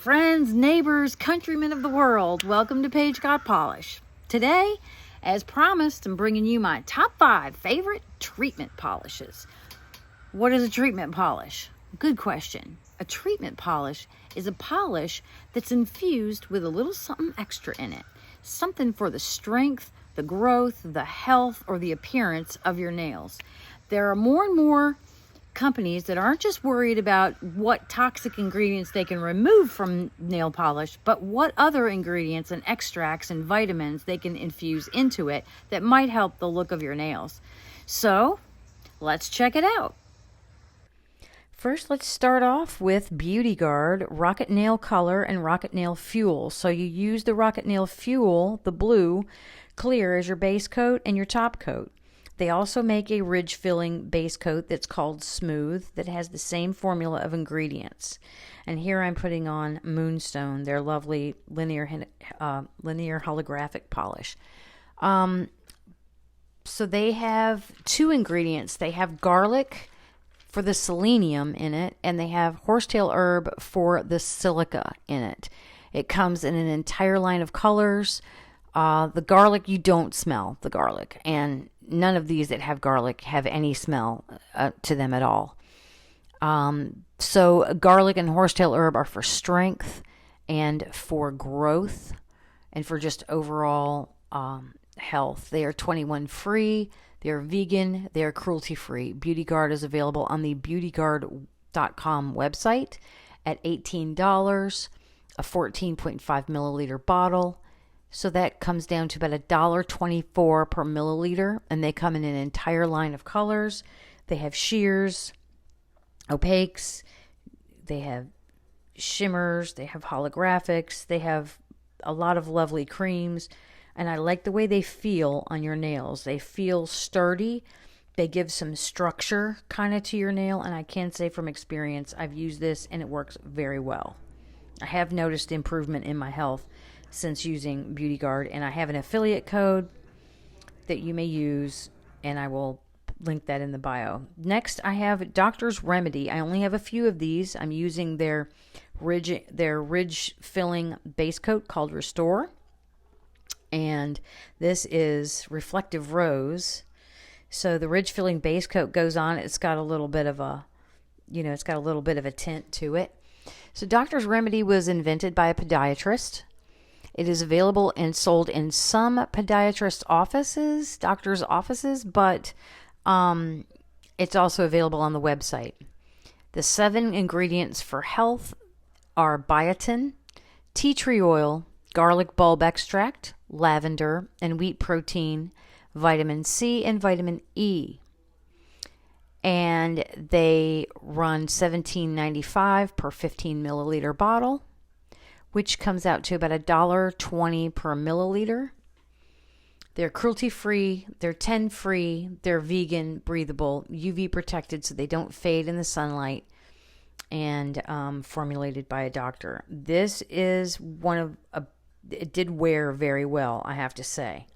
Friends, neighbors, countrymen of the world, welcome to Paige Got Polish. Today, as promised, I'm bringing you my top 5 favorite treatment polishes. What is a treatment polish? Good question. A treatment polish is a polish that's infused with a little something extra in it. Something for the strength, the growth, the health, or the appearance of your nails. There are more and more companies that aren't just worried about what toxic ingredients they can remove from nail polish, but what other ingredients and extracts and vitamins they can infuse into it that might help the look of your nails. So, let's check it out. First, let's start off with Beauty Guard, Rocket Nail Color, and Rocket Nail Fuel. So you use the Rocket Nail Fuel, the blue, clear as your base coat and your top coat. They also make a ridge filling base coat that's called Smooth that has the same formula of ingredients. And here I'm putting on Moonstone, their lovely linear holographic polish. So they have 2 ingredients. They have garlic for the selenium in it, and they have horsetail herb for the silica in it. It comes in an entire line of colors. The garlic, you don't smell the garlic, and none of these that have garlic have any smell to them at all. So garlic and horsetail herb are for strength and for growth and for just overall health. They are 21 free. They are vegan. They are cruelty free. Beauty Guard is available on the beautyguard.com website at $18, a 14.5 milliliter bottle. So that comes down to about $1.24 per milliliter, and they come in an entire line of colors. They have sheers, opaques, they have shimmers, they have holographics, they have a lot of lovely creams, and I like the way they feel on your nails. They feel sturdy. They give some structure kind of to your nail, and I can say from experience, I've used this and it works very well. I have noticed improvement in my health since using Beauty Guard, and I have an affiliate code that you may use, and I will link that in the bio. Next, I have Doctor's Remedy. I only have a few of these. I'm using their ridge filling base coat called Restore, and this is Reflective Rose. So the ridge filling base coat goes on. It's got a little bit of a, tint to it. So Doctor's Remedy was invented by a podiatrist. It is available and sold in some podiatrist offices, doctor's offices, but it's also available on the website. The 7 ingredients for health are biotin, tea tree oil, garlic bulb extract, lavender, and wheat protein, vitamin C, and vitamin E. And they run $17.95 per 15 milliliter bottle, which comes out to about $1.20 per milliliter. They're cruelty-free, they're 10-free, they're vegan, breathable, UV protected so they don't fade in the sunlight, and formulated by a doctor. This is it did wear very well, I have to say.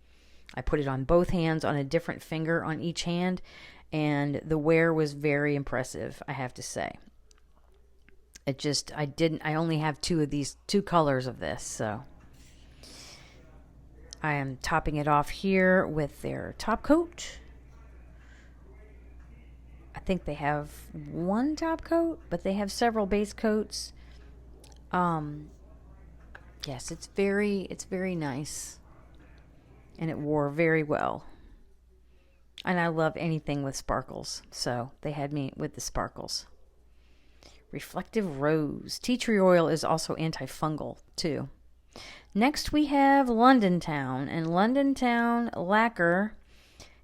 I put it on both hands, on a different finger on each hand, and the wear was very impressive, I have to say. I only have 2 of these, 2 colors of this, so I am topping it off here with their top coat. I think they have 1 top coat, but they have several base coats. Yes, it's very nice, and it wore very well. And I love anything with sparkles, so they had me with the sparkles. Reflective Rose. Tea tree oil is also antifungal too. Next we have London Town, and London Town Lacquer.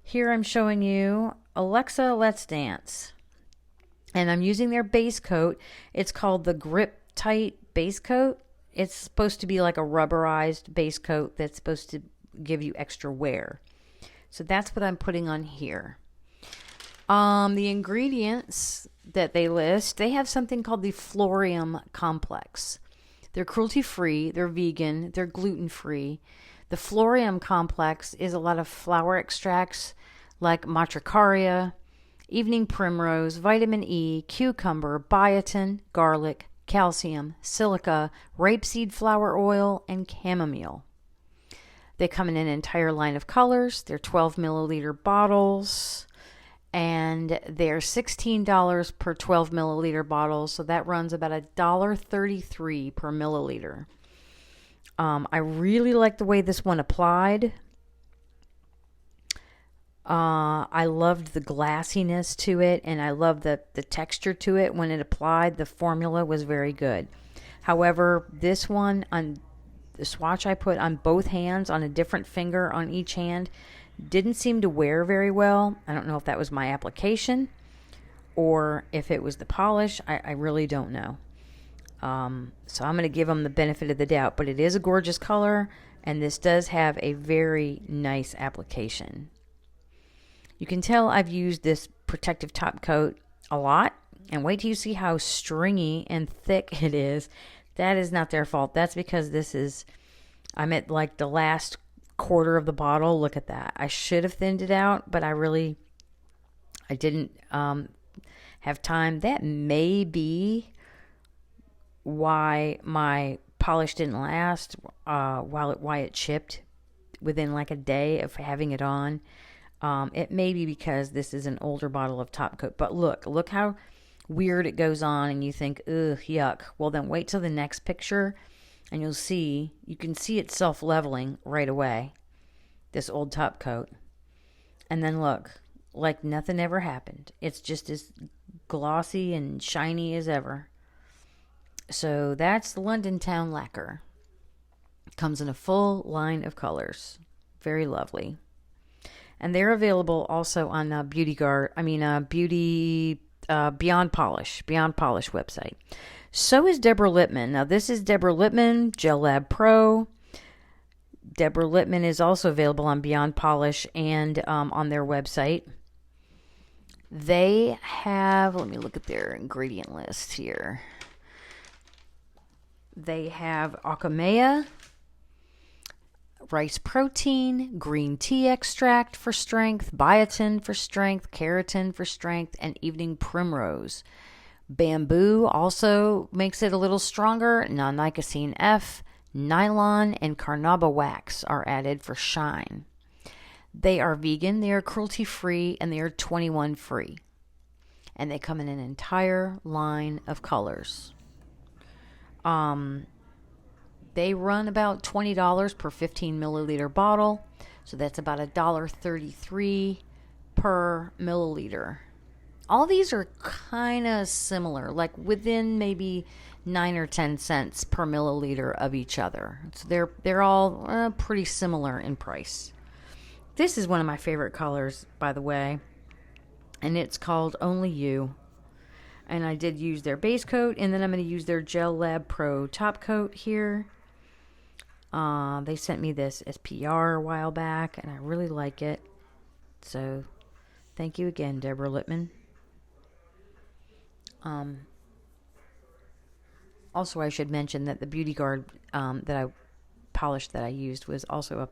Here I'm showing you Alexa Let's Dance, and I'm using their base coat. It's called the Grip Tight Base Coat. It's supposed to be like a rubberized base coat that's supposed to give you extra wear. So that's what I'm putting on here. The ingredients that they list, they have something called the Florium Complex. They're cruelty-free, they're vegan, they're gluten-free. The Florium Complex is a lot of flower extracts like matricaria, evening primrose, vitamin E, cucumber, biotin, garlic, calcium, silica, rapeseed flower oil, and chamomile. They come in an entire line of colors. They're 12 milliliter bottles, and they're $16 per 12 milliliter bottle, so that runs about $1.33 per milliliter. I really like the way this one applied. I loved the glassiness to it, and I loved the texture to it. When it applied, the formula was very good. However, this one, on the swatch I put on both hands, on a different finger on each hand, didn't seem to wear very well. I don't know if that was my application or if it was the polish. I really don't know. So I'm going to give them the benefit of the doubt, but it is a gorgeous color, and this does have a very nice application. You can tell I've used this protective top coat a lot, and wait till you see how stringy and thick it is. That is not their fault. That's because I'm at like the last quarter of the bottle. Look at that. I should have thinned it out, but I didn't have time. That may be why my polish didn't last, why it chipped within like a day of having it on. It may be because this is an older bottle of top coat. But look how weird it goes on, and you think, ugh, yuck. Well, then wait till the next picture, and you can see it self-leveling right away, this old top coat. And then look, like nothing ever happened. It's just as glossy and shiny as ever. So that's the London Town Lacquer. Comes in a full line of colors. Very lovely. And they're available also on Beyond Polish website. So is Deborah Lippman. Now this is Deborah Lippman Gel Lab Pro. Deborah Lippman is also available on Beyond Polish and on their website. They have, let me look at their ingredient list here. They have Akamea, rice protein, green tea extract for strength, biotin for strength, keratin for strength, and evening primrose. Bamboo also makes it a little stronger. Non-nicotine F, nylon, and carnauba wax are added for shine. They are vegan, they are cruelty-free, and they are 21 free. And they come in an entire line of colors. They run about $20 per 15 milliliter bottle. So that's about $1.33 per milliliter. All these are kind of similar, like within maybe 9 or 10 cents per milliliter of each other. So they're all pretty similar in price. This is one of my favorite colors, by the way, and it's called Only You. And I did use their base coat, and then I'm going to use their Gel Lab Pro top coat here. They sent me this as PR a while back, and I really like it. So thank you again, Deborah Lippman. Also, I should mention that the Beauty Guard that I polished that I used was also a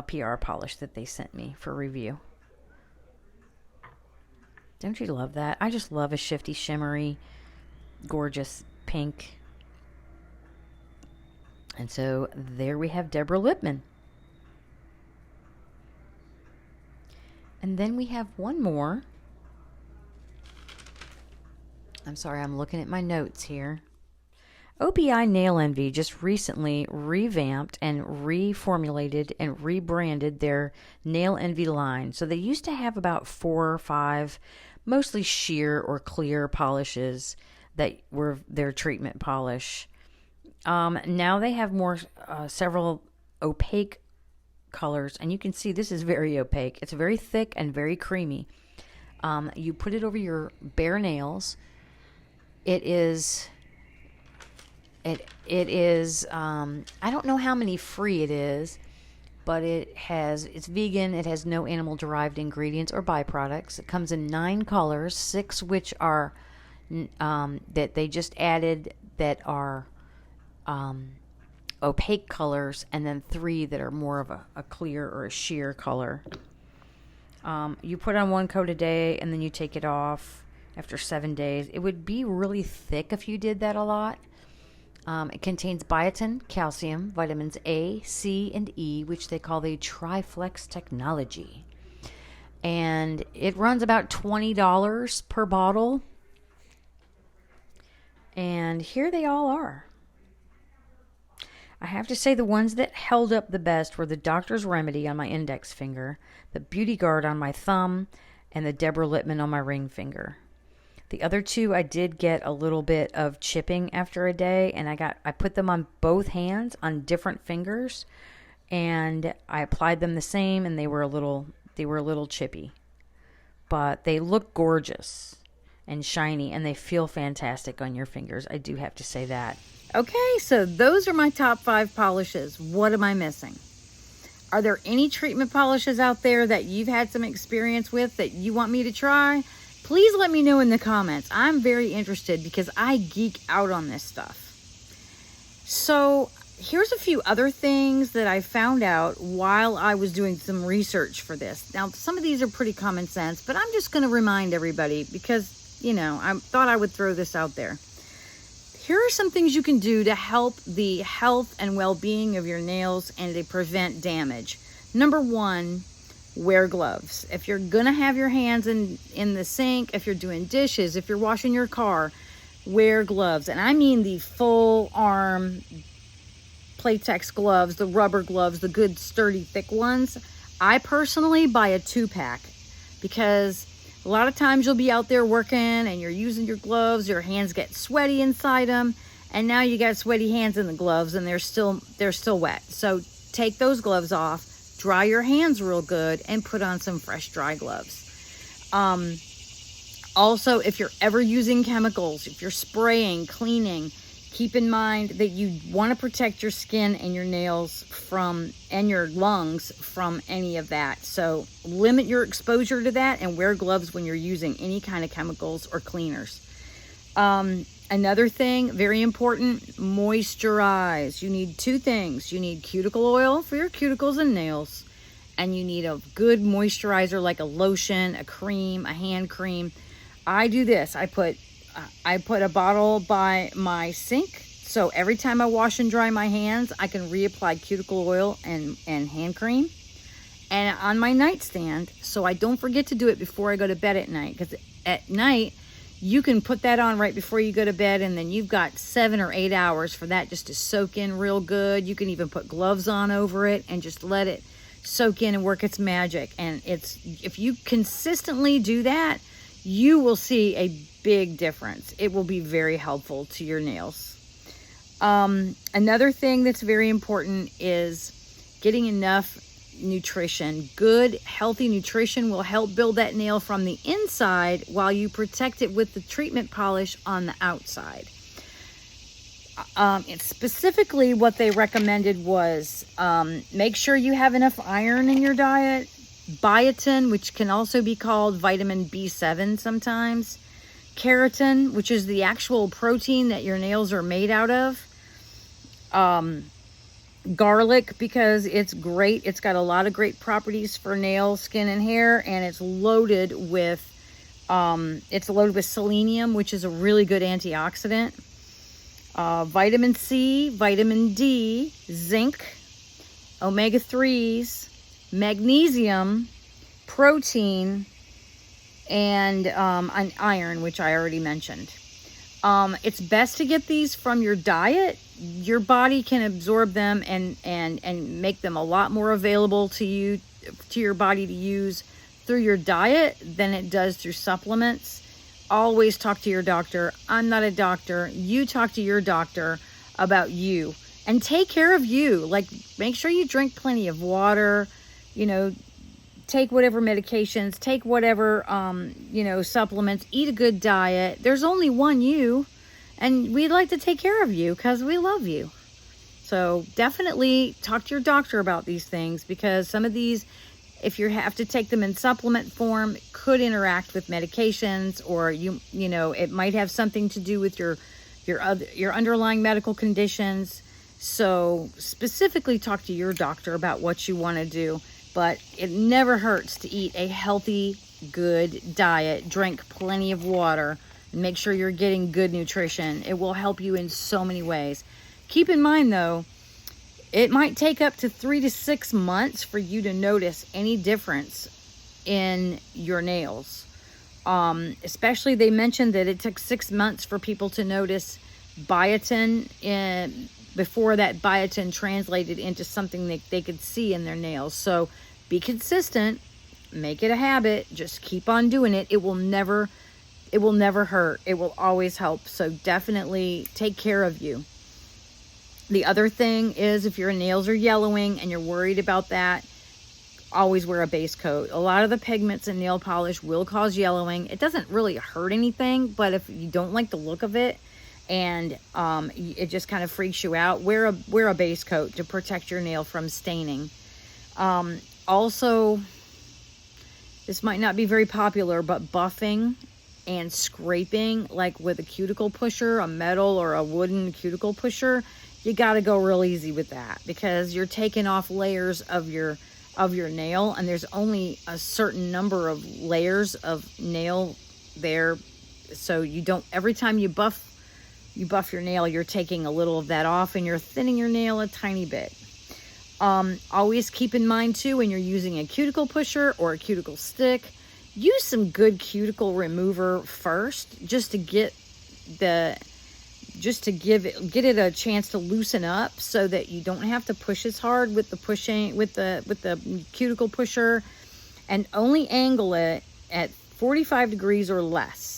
PR polish that they sent me for review. Don't you love that? I just love a shifty, shimmery, gorgeous pink. And so there we have Deborah Lippman. And then we have one more. I'm sorry, I'm looking at my notes here. OPI Nail Envy just recently revamped and reformulated and rebranded their Nail Envy line. So they used to have about 4 or 5 mostly sheer or clear polishes that were their treatment polish. Now they have several opaque colors, and you can see this is very opaque. It's very thick and very creamy. You put it over your bare nails. It is I don't know how many free it is, but it's vegan. It has no animal derived ingredients or byproducts. It comes in 9 colors, 6 which are that they just added that are opaque colors, and then 3 that are more of a clear or a sheer color. You put on 1 coat a day, and then you take it off, after 7 days. It would be really thick if you did that a lot. It contains biotin, calcium, vitamins A, C, and E, which they call the Triflex technology. And it runs about $20 per bottle. And here they all are. I have to say the ones that held up the best were the Doctor's Remedy on my index finger, the Beauty Guard on my thumb, and the Deborah Lippman on my ring finger. The other two, I did get a little bit of chipping after a day, and I put them on both hands on different fingers, and I applied them the same, and they were a little chippy, but they look gorgeous and shiny, and they feel fantastic on your fingers. I do have to say that. Okay, so those are my top 5 polishes. What am I missing? Are there any treatment polishes out there that you've had some experience with that you want me to try? Please let me know in the comments. I'm very interested because I geek out on this stuff. So here's a few other things that I found out while I was doing some research for this. Now, some of these are pretty common sense, but I'm just going to remind everybody because, I thought I would throw this out there. Here are some things you can do to help the health and well-being of your nails and to prevent damage. Number 1, wear gloves. If you're gonna have your hands in the sink, if you're doing dishes, if you're washing your car, wear gloves. And I mean the full arm Playtex gloves, the rubber gloves, the good sturdy thick ones. I personally buy a 2-pack because a lot of times you'll be out there working and you're using your gloves, your hands get sweaty inside them, and now you got sweaty hands in the gloves and they're still wet. So take those gloves off, dry your hands real good, and put on some fresh dry gloves. Also, if you're ever using chemicals, if you're spraying, cleaning, keep in mind that you want to protect your skin and your nails and your lungs from any of that. So limit your exposure to that and wear gloves when you're using any kind of chemicals or cleaners. Another thing, very important, moisturize. You need 2 things. You need cuticle oil for your cuticles and nails, and you need a good moisturizer like a lotion, a cream, a hand cream. I do this. I put a bottle by my sink, so every time I wash and dry my hands, I can reapply cuticle oil and hand cream. And on my nightstand, so I don't forget to do it before I go to bed at night, because at night, you can put that on right before you go to bed, and then you've got 7 or 8 hours for that just to soak in real good. You can even put gloves on over it and just let it soak in and work its magic. And if you consistently do that, you will see a big difference. It will be very helpful to your nails. Another thing that's very important is getting enough nutrition. Good, healthy nutrition will help build that nail from the inside while you protect it with the treatment polish on the outside. It's specifically what they recommended was make sure you have enough iron in your diet, biotin, which can also be called vitamin B7 sometimes, keratin, which is the actual protein that your nails are made out of, garlic, because it's great. It's got a lot of great properties for nails, skin, and hair, and it's loaded with selenium, which is a really good antioxidant. Vitamin C, vitamin D, zinc, omega-3s, magnesium, protein, and an iron, which I already mentioned. It's best to get these from your diet. Your body can absorb them and make them a lot more available to your body to use through your diet than it does through supplements. Always talk to your doctor. I'm not a doctor. You talk to your doctor about you and take care of you. Like, make sure you drink plenty of water, take whatever medications, take whatever, supplements, eat a good diet. There's only one you, and we'd like to take care of you because we love you. So definitely talk to your doctor about these things, because some of these, if you have to take them in supplement form, could interact with medications, or it might have something to do with your underlying medical conditions. So specifically talk to your doctor about what you want to do. But it never hurts to eat a healthy, good diet, drink plenty of water, and make sure you're getting good nutrition. It will help you in so many ways. Keep in mind though, it might take up to 3 to 6 months for you to notice any difference in your nails. Especially they mentioned that it took 6 months for people to notice biotin before that biotin translated into something that they could see in their nails. So be consistent, make it a habit, just keep on doing it. It will never hurt. It will always help. So definitely take care of you. The other thing is, if your nails are yellowing and you're worried about that, always wear a base coat. A lot of the pigments in nail polish will cause yellowing. It doesn't really hurt anything, but if you don't like the look of it and it just kind of freaks you out, wear a base coat to protect your nail from staining. Also, this might not be very popular, but buffing and scraping, like with a cuticle pusher, a metal or a wooden cuticle pusher, you got to go real easy with that, because you're taking off layers of your nail, and there's only a certain number of layers of nail there. So you don't, every time you buff your nail, you're taking a little of that off and you're thinning your nail a tiny bit. Always keep in mind too, when you're using a cuticle pusher or a cuticle stick, use some good cuticle remover first, just to get it a chance to loosen up, so that you don't have to push as hard with the cuticle pusher, and only angle it at 45 degrees or less.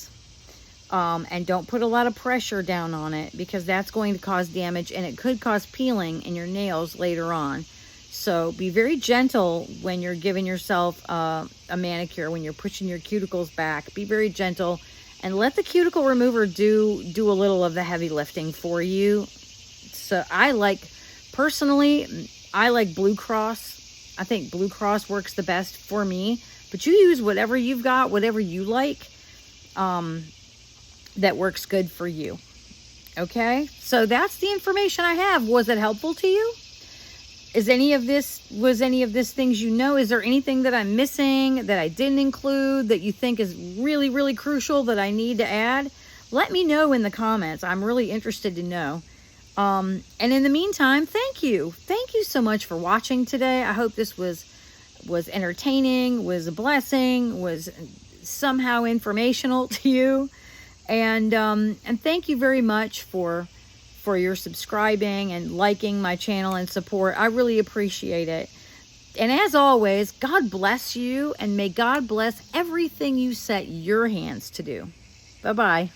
And don't put a lot of pressure down on it, because that's going to cause damage and it could cause peeling in your nails later on. So be very gentle when you're giving yourself a manicure, when you're pushing your cuticles back. Be very gentle and let the cuticle remover do a little of the heavy lifting for you. So personally, I like Blue Cross. I think Blue Cross works the best for me, but you use whatever you've got, whatever you like, that works good for you. Okay, so that's the information I have. Was it helpful to you? Was any of this things you know? Is there anything that I'm missing that I didn't include that you think is really, really crucial that I need to add? Let me know in the comments. I'm really interested to know. And in the meantime, thank you. Thank you so much for watching today. I hope this was entertaining, was a blessing, was somehow informational to you. And thank you very much for your subscribing and liking my channel and support. I really appreciate it. And as always, God bless you, and may God bless everything you set your hands to do. Bye-bye.